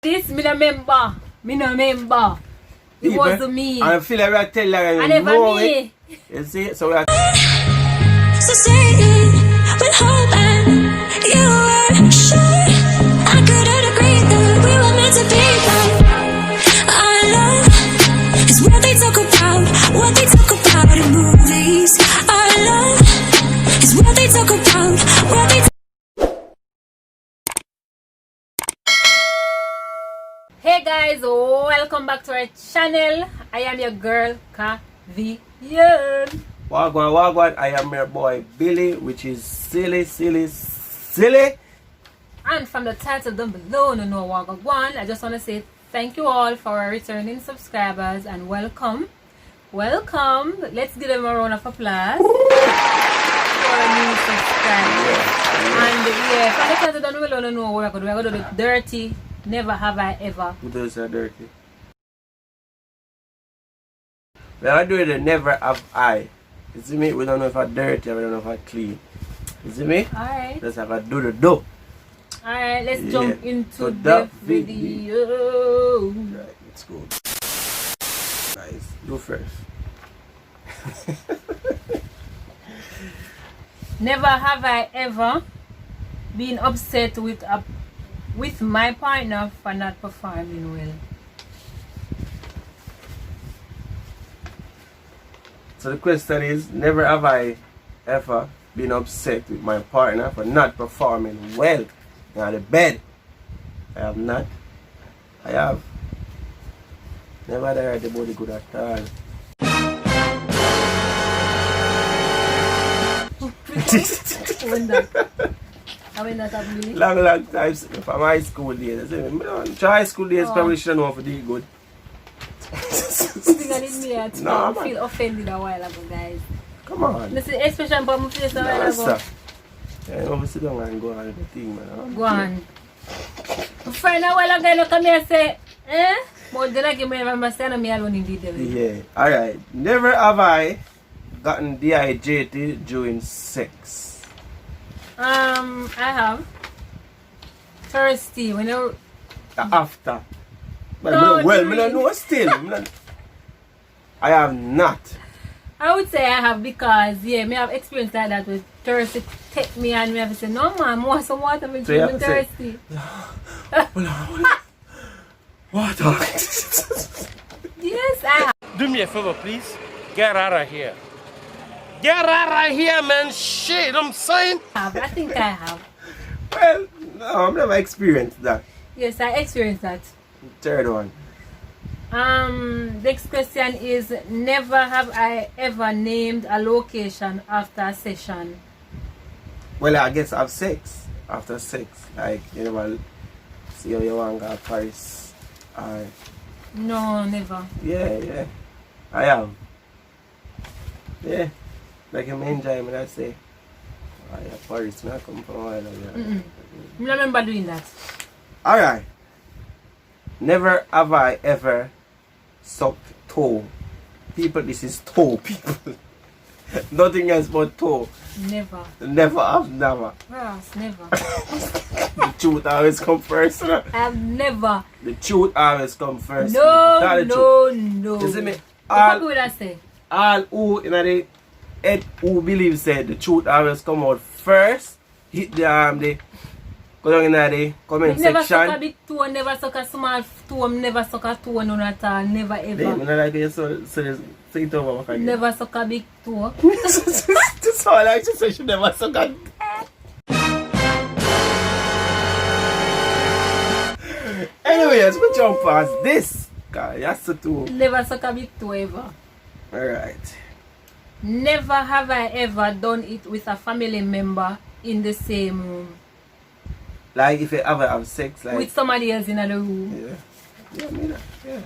This me no member. Me no member. It was me. I feel like I tell you I never me. it. You see? So we are So say it with hope and you were sure I couldn't agree that we were meant to be. Our love is what they talk about in movies. Our love is what they talk about, what they Hey guys, welcome back to our channel. I am your girl Cavian. Wagwan. I am your boy Billy, which is silly. And from the title down below, no Wagwan. I just want to say thank you all for our returning subscribers and welcome. Let's give them a round of applause for our new subscribers. And yeah, from the title down below, no we're going to do the dirty. Never have I ever. Who does that dirty? When I do it, never have I. You see me? We don't know if I'm dirty, we don't know if I'm clean. You see me? Alright. Let's have a do. Alright, let's jump into the video. Right, let's go. Guys, go first. Never have I ever been upset with my partner for not performing well. So the question is, never have I ever been upset with my partner for not performing well in the bed. I have not. I have. Never heard about the good at all. When that happened, really? Long time from high school days. High school days probably shouldn't know for the good. I feel offended a while ago, guys. Come on. This is expression for my face a while ago. Yeah, you sit down and go on with the thing, man. Go on. My friend a while ago, you come here and say, but then I give me remember saying me alone in detail. Yeah. Alright. Never have I gotten dehydrated during sex. I have. Thirsty when you after. But No, I don't know still. I have not. I would say I have because me have experience like that with thirsty take me and me have to say no man, I want some water when I'm thirsty. Water. Yes, I have. Do me a favor, please. Get out of here. Get out of here, man. Shit, I'm saying. I think I have. Well, no, I've never experienced that. Yes, I experienced that. Third one. Next question is, never have I ever named a location after a session. Well, I guess I have sex after sex. Like, you never see how you want to go to Paris. No, never. Yeah. I have. Yeah. Like you enjoy me, I say. Paris, I come from a while ago. I don't remember doing that. Alright. Never have I ever sucked toe. People, this is toe, people. Nothing else but toe. Never. Never. Yes, never. The truth always come first. I have never. The truth always come first. No. You see me? What would I say? All who in the head who believe said the truth always come out first. Hit the go down in the comment Never section. suck a big toe, never suck a small toe, never suck a toe, none at all, never ever. I like it, so say it over again. Never suck a big toe. That's all I like to say. She never suck a. Anyways, we jump past this. God, that's the two. Never suck a big toe ever. Alright. Never have I ever done it with a family member in the same room. Like if you ever have sex, like with somebody else in the room. Yeah, I mean that. Yeah.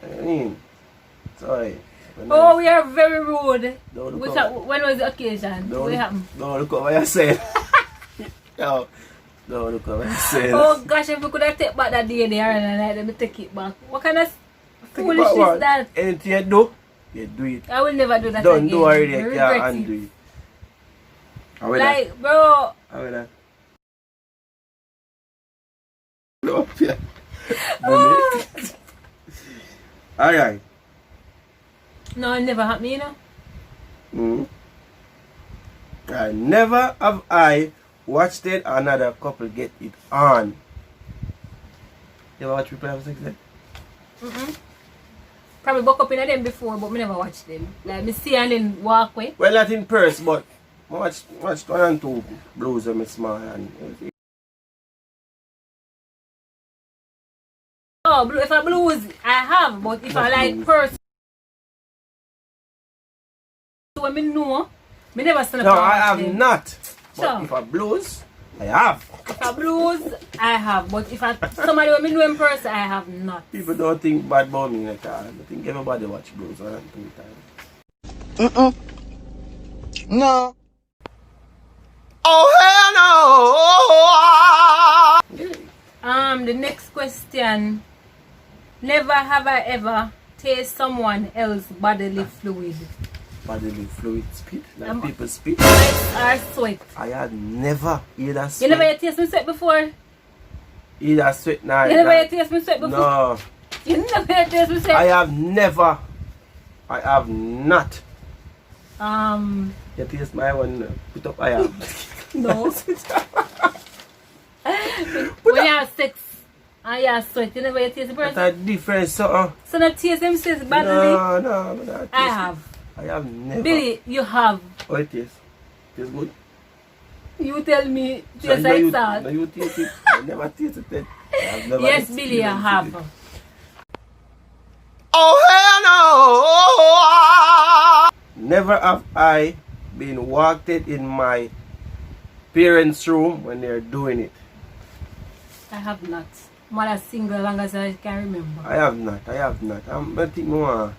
I mean, sorry. Oh, we are very rude. When When was the occasion? What happened? Don't look at what you said. No, don't look at what you said. Oh gosh, if we could have taken back that day there and let me take it back. What kind of foolish is that? Anything you do, you do it. I will never do that Don't again. do already. I You regret can't it. undo it. Like, bro. How will that? Up here. Bully. Alright. No, it never happened, you know. Never have I watched it another couple get it on. You ever watch people have sex then? Probably buck up in them before, but me never watch them. Like me see and then walk away. Well, not in person, but I watch 1 and 2 blues when I small and Oh, if I blues, I have, but if I like person, when me know, me never stand up. no, and I watch have them. not. But So, if I blues, I have. if I blues, I have, but if I somebody when me know in person, I have not. People don't think bad about me like that. I think everybody watch blues 1 and 2 times. No. Oh hell no! The next question. Never have I ever taste someone else bodily fluid. Bodily fluid spit, like people spit. Or sweat. I had never either You sweat. never taste me sweat before? Either sweat now. You never taste me sweat before? No. You never taste me sweat? I have never. I have not. You taste my one. Put up I have. No. When you have sex and you have sweat, you never taste the That's person? a different something. So not taste them says badly? No, not I taste. have. I have never. Billy, you have. Oh, it tastes. Tastes good. You tell me So taste no, like you, salt. no, you taste it. I never tasted it. I have never Yes, Billy, I experienced have. it. Oh hell no! Never have I been walked in my parents' room when they're doing it. I have not. Mother single long as I can remember. I have not. I think more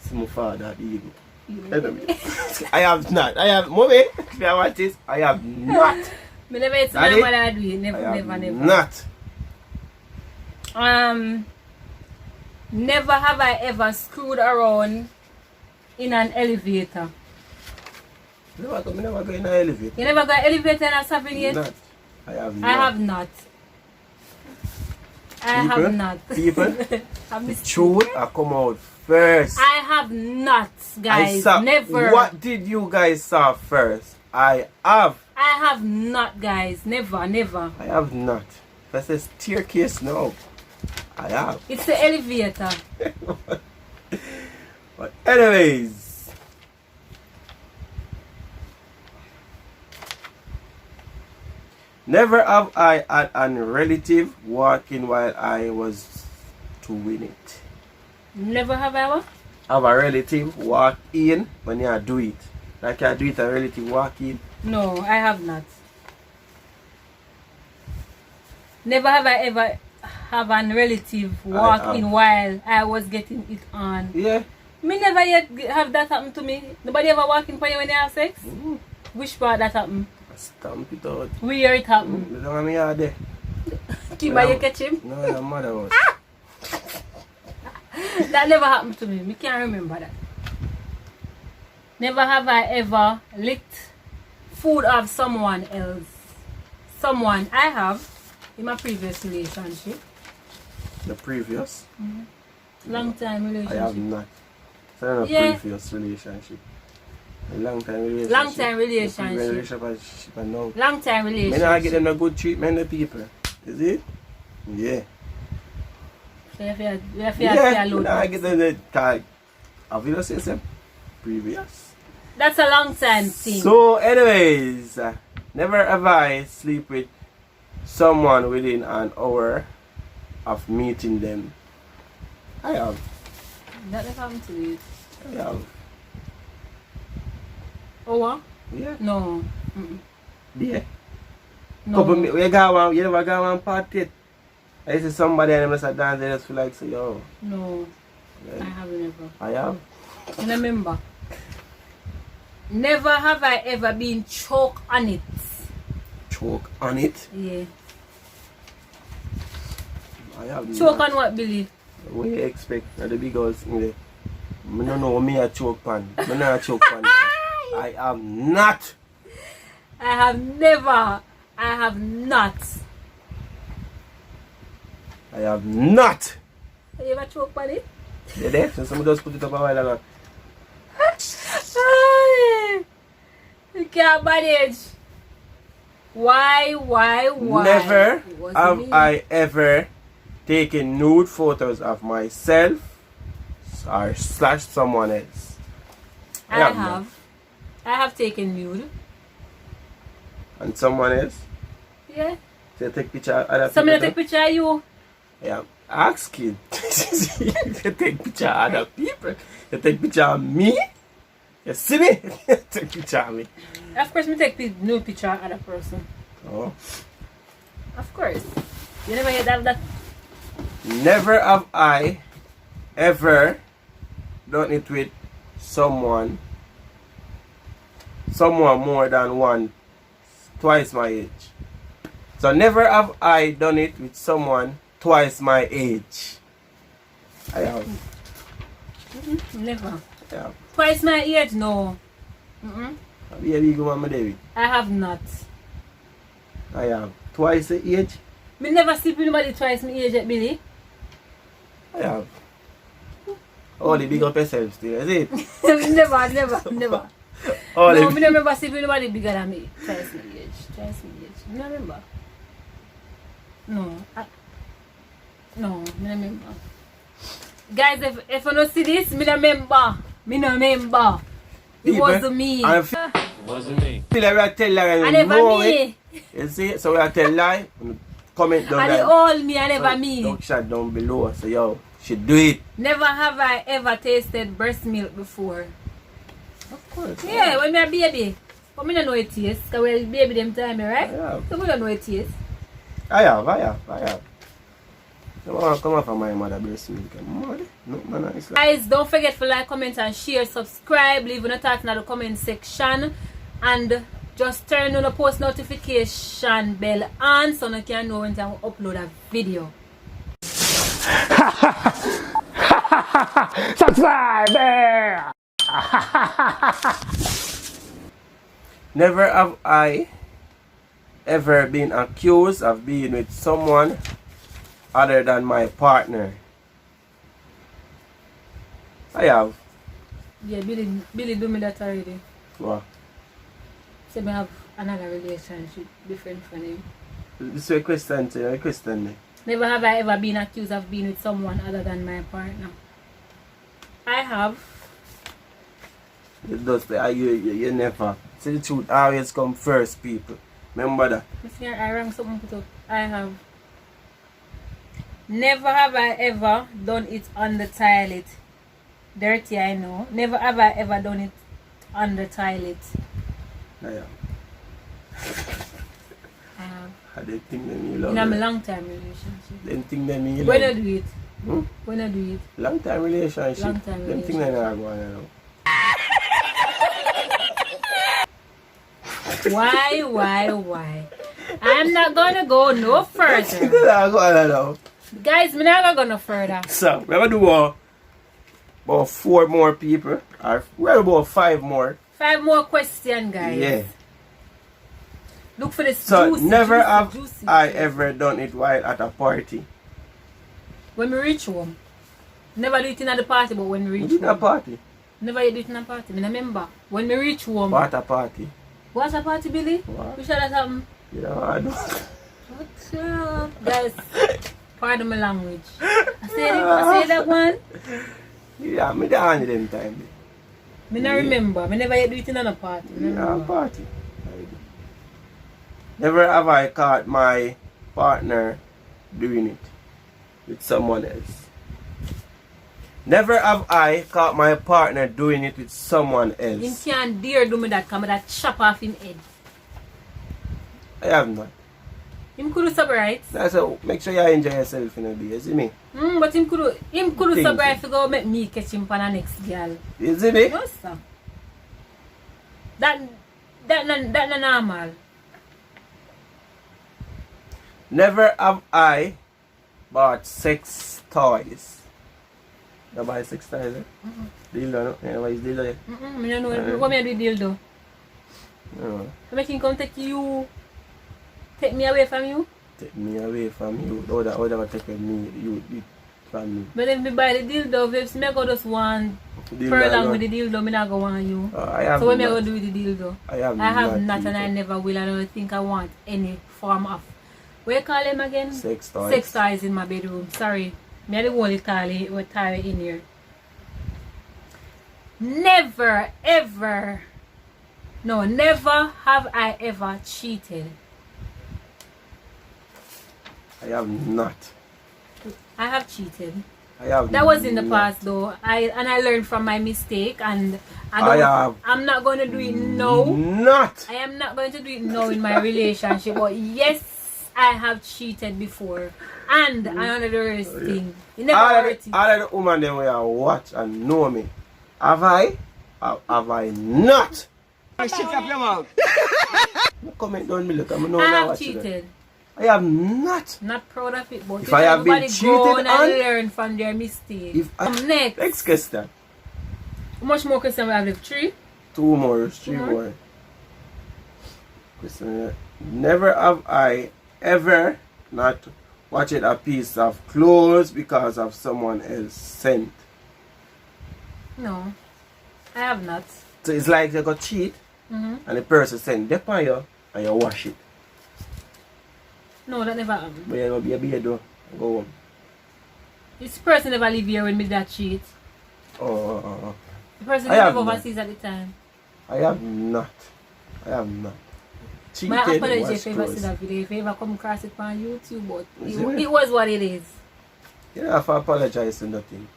see my father the ego. I have not. I have mommy. If I watch this, I have not. Me never see Daddy? my mother do it. I have Never. not. Never have I ever screwed around in an elevator. Never go in an elevator. You never got elevator in a Savin yet? Not. I have not. I have not. I have not. People, I'm the just- truth I come out first. I have not, guys. saw, Never. What did you guys saw first? I have. I have not, guys. Never. I have not. That's a staircase now. I have. It's the elevator. But anyways. Never have I had a relative walking while I was doing it. Never have I ever? Have a relative walk in when you do it. Like you do it, a relative walk in. No, I have not. Never have I ever have a relative walk have. in while I was getting it on. Yeah. Me never yet have that happen to me. Nobody ever walk in for you when you have sex? Which part that happen? Stamp it out. Where it happen? You don't want me out there. Kiba, you catch him? No, your mother was. That never happened to me. Me can't remember that. Never have I ever licked food of someone else. Someone I have in my previous relationship. The previous? Long time I relationship. have not. It's not a Yeah. previous relationship. A long time relationship. Long time The relationship. previous relationship and now. Long time Me relationship. not get them a good treatment, the people. Is it? Yeah. So you have to Yeah, load I that. get them the tag. Have you not seen them? Previous. That's a long time thing. So, anyways, never have I sleep with someone within an hour of meeting them. I have. That never happened to you. I have. Oh what? Yeah. No. Mm-mm. Yeah. No. Couple you never go on party. I see somebody and they must have dance, they just feel like, say, yo. No. I Yeah. have never. I have. And remember, never have I ever been choked on it. Choke on it. Yeah. I have. Choke not. on what, Billy? What you expect? The big girls in there. I don't know me a choke pan. I not a choke pan. I am not. I have never. I have not. I have not. You ever choke on it? You there? So somebody just put it up a while ago. You can't manage. Why? Never It wasn't have me. I ever taken nude photos of myself or slash someone else. I not. have. I have taken nude. And someone else? Yeah. So you take picture of other Somebody people? take picture of you. Yeah. Ask kid. You take picture of other people. You take picture of me. You see me? Take picture of me. Of course, me take no picture of other person. Oh. Of course. You never hear that. Never have I ever done it with someone more than twice my age. So never have I done it with someone twice my age. I have. Never. Yeah. Twice my age? No. Baby, go on, my David. I have not. I have. Twice the age? Me never sleep with nobody twice my age yet, Billy. I have. Oh, the big up yourself still, is it? never. Oh, No, the me never sleep with nobody bigger than me. Twice my age. Me not remember. No. No, me not remember. Guys, if you don't see this, me not remember. It wasn't me. I Wasn't me. feel like I tell lie I and never know me. it. You see? So we tell lie, comment down And it there. all me, I never me. Don't chat down below. So yo, should do it. Never have I ever tasted breast milk before. Of course. Yeah, when me a baby. But me don't know it taste. Because we baby them time, right? Yeah. So we don't know it taste. I have. So I want to come off of my mother breast milk. Mother? No, man, it's like... Guys, don't forget to like, comment and share, subscribe, leave a thought in the comment section, and just turn on the post notification bell on so you can know when I upload a video. Subscribe! Never have I ever been accused of being with someone other than my partner. I have. Yeah, Billy do me that already. What? So me have another relationship different from him. This is a question to you, a question. Never have I ever been accused of being with someone other than my partner. I have. You never. See, the truth always come first, people. Remember that. If I rang something put up, I have. Never have I ever done it on the toilet. Dirty, I know. Never have I ever done it on the toilet. I have. I have. I didn't think that you love In a it. long time relationship. Didn't think that you When I love do it? Hmm? When I do it? Long time relationship. Long time Them think that I go on, you know. Why? I'm not gonna go no further. I go on, you know. Guys, I'm not gonna go no further. So, we're going to do about 4 more people. Or we're about 5 more. 5 more questions, guys. Yeah. Look for this So, juicy, never juicy, have juicy. I ever done it while at a party. When we reach home. Never do it in at the party, but when we We reach did a home. party. Never do it in a party. I remember. When we reach home. What a party. What's a party, Billy? What? We should have something. You know, I do. What's up? Guys, pardon my language. I say that one. Yeah, me down them time. Me not remember. Me never do it in a party. Me Yeah, remember. party. I do. Never have I caught my partner doing it with someone else. Never have I caught my partner doing it with someone Him else. can't dare do me that, come that chop off him head. I have not. Him could sub right. That's a, make sure you enjoy yourself in a day, you see me? But him could Things, sub right to go make me catch him for the next girl. You see me? No sir. That not normal. Never have I bought sex toys. You buy sex toys, eh? Dildo, no? You know what is dildo, eh? Me don't know what me do deal though. No. I make him come take me away from you. take me away from you. Or that would ever take me you from me. But if me buy the dildo, if me go just one pearl along with the dildo, me not go want you. So what me go do with the dildo? I have not and I never will. I don't think I want any form of, what you call them again? Sex toys. Sex toys in my bedroom. Sorry. Me the one call it with tie in here. Never ever. No, never have I ever cheated. I have not. I have cheated. I have That was in the not. past though. I learned from my mistake and I'm not going to do it now. Not. I am not going to do it now in my relationship. But yes, I have cheated before. And another worst thing. You never hurt it. All of the women them will watch and know me. Have I? Or have I not? Shut up your mouth. Comment down below. I have cheated. I have not. Not proud of it, but If I have been cheated on, and learn from their mistake. Next question. How much more question we have left? 3? 2 more, 3 more. Question. Never have I ever not watched a piece of clothes because of someone else scent. No, I have not. So it's like you got cheat and the person send dip on you and you wash it. No, that never happened. But you go be a beard though and go home. This person never live here when me that cheat. Oh. The person I live have overseas at the time. I have not. I have not. Cheated My apology wash if you ever see clothes. that video, if you ever come across it on YouTube, but Is it was what it is. You don't have to apologize to nothing.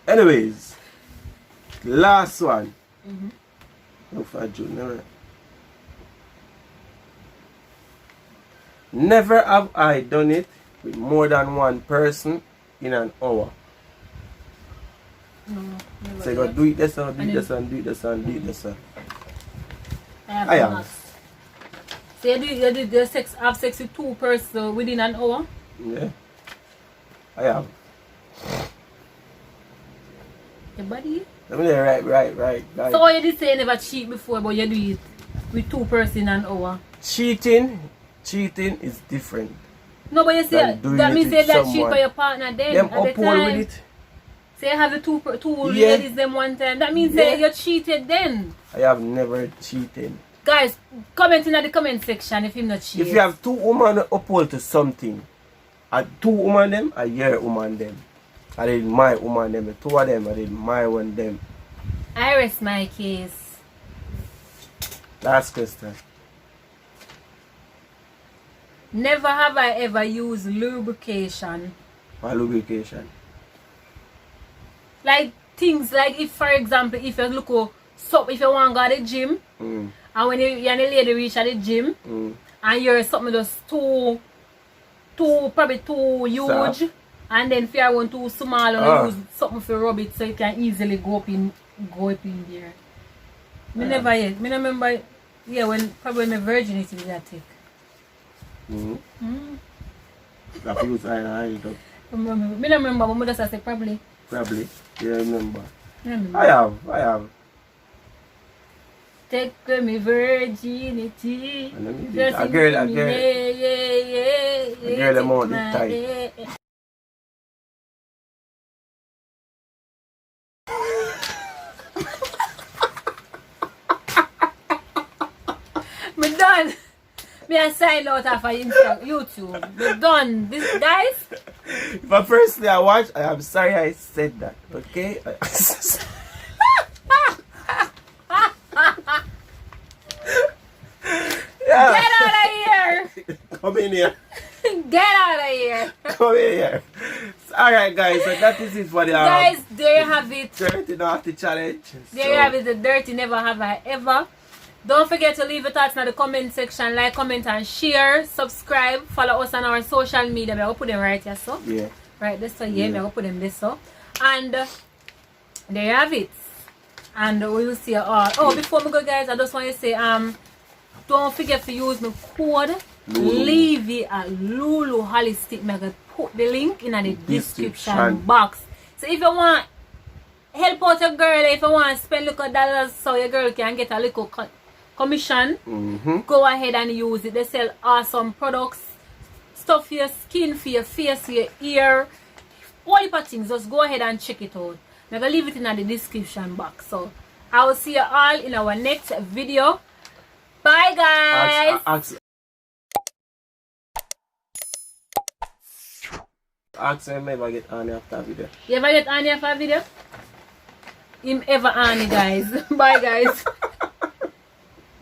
Anyways, last one. Look for June. Never have I done it with more than one person in an hour. No, never So you go yet. do it this one, do it this one, do it this one, do it this one. I have I have. not. So you did the have sex with 2 persons within an hour? Yeah. I have. Your body? Let me right. So you did say you never cheat before, but you do it with 2 persons in an hour? Cheating is different. No, but you say Than doing that it means with you that cheat someone. for your partner then Them at the uphold time. with it. So you have the two Yeah. ladies them one time. That means Yeah. you cheated then. I have never cheated. Guys, comment in the comment section if you not cheat. If you have 2 women uphold to something, I 2 women them, I your woman them. I did my woman them, the 2 of them, I did my one them. I rest my case. Last question. Never have I ever used lubrication. For lubrication. Like things like if for example if you look if you want to go to the gym and when you and the lady reach at the gym and you're something just probably too huge Soft. and then if you want too small and use something for rub it so it can easily go up in there. Me never yet. Me remember when probably my virginity did that take. That feels I don't Me don't remember, but me just say probably. probably. You remember. Remember. I have. Take away my virginity. And then Just a girl. sing to me, yeah. A girl amount Take the my tight. day. Me done. Me a sign out of YouTube. Me done. This guys. But firstly I watched, I am sorry I said that. Okay? Yeah. Get out of here. Come in here. Get out of here. Come in here. Alright guys, so that is it for the Guys, there you have it. Dirty Naughty Challenge. There you have it, the dirty never have I ever. Don't forget to leave your thoughts in the comment section, like, comment and share, subscribe, follow us on our social media. I'm going to put them right here, so. Yeah. Right, this so yeah, I'm going to put them this so. And there you have it. And we will see you all. Oh, before we go guys, I just want to say, don't forget to use my code Levy at Lulu Holistic. I'm going to put the link in the description box. So if you want help out your girl, if you want to spend little dollars so your girl can get a little commission. Mm-hmm. Go ahead and use it. They sell awesome products, stuff for your skin, for your face, for your ear, all the things. Just go ahead and check it out. I'm gonna leave it in the description box. So I will see you all in our next video. Bye guys. Ask him if I get on after video. You ever get Anya for a video? Him ever Annie, guys. Bye guys.